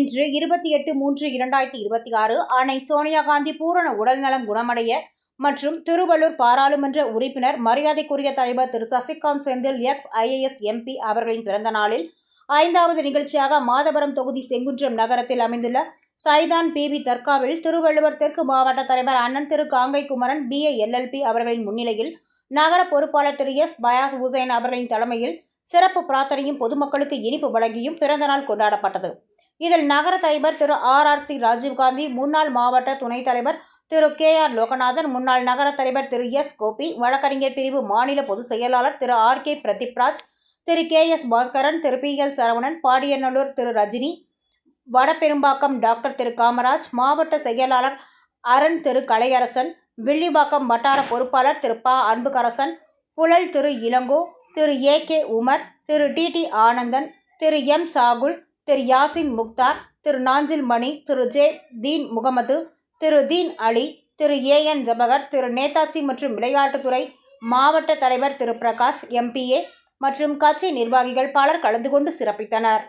இன்று 28/3/2026 அன்னை சோனியா காந்தி பூரண உடல்நலம் குணமடைய மற்றும் திருவள்ளூர் பாராளுமன்ற உறுப்பினர் மரியாதைக்குரிய தலைவர் திரு சசிகாந்த் செந்தில் ex-IAS MP அவர்களின் பிறந்த நாளில் 5வது நிகழ்ச்சியாக மாதவரம் தொகுதி செங்குன்றம் நகரத்தில் அமைந்துள்ள சைதான் பிபி தர்காவில் திருவள்ளுவர் தெற்கு மாவட்ட தலைவர் அண்ணன் திரு காங்கை குமரன் BA LLP அவர்களின் முன்னிலையில் நகர பொறுப்பாளர் திரு S பயாஸ் ஹுசைன் அவர்களின் தலைமையில் சிறப்பு பிரார்த்தனையும் பொதுமக்களுக்கு இனிப்பு வழங்கியும் பிறந்தநாள் கொண்டாடப்பட்டது. இதில் நகர தலைவர் திரு RRC ராஜீவ்காந்தி, முன்னாள் மாவட்ட துணைத் தலைவர் திரு KR லோகநாதன், முன்னாள் நகர தலைவர் திரு S கோபி, வழக்கறிஞர் பிரிவு மாநில பொதுச் செயலாளர் திரு RK பிரதீப்ராஜ், திரு KS பாஸ்கரன், திரு PL சரவணன், பாடியநல்லூர் திரு ரஜினி, வடபெரும்பாக்கம் டாக்டர் திரு காமராஜ், மாவட்ட செயலாளர் அரண் திரு கலையரசன், வில்லிவாக்கம் வட்டார பொறுப்பாளர் திரு ப Anbukarasan, Puzhal Thiru Ilango, Thiru AK Umar, Thiru TT Anandan, Thiru M Sahul, Thiru Yasin Mukhtar, Thiru Nanjil Mani, Thiru J Deen Mohammed, Thiru Deen Ali, Thiru AN Jabakar, Thiru Netaji மற்றும் விளையாட்டுத்துறை மாவட்ட தலைவர் திரு பிரகாஷ் MPA மற்றும் கட்சி நிர்வாகிகள் பலர் கலந்து கொண்டு சிறப்பித்தனர்.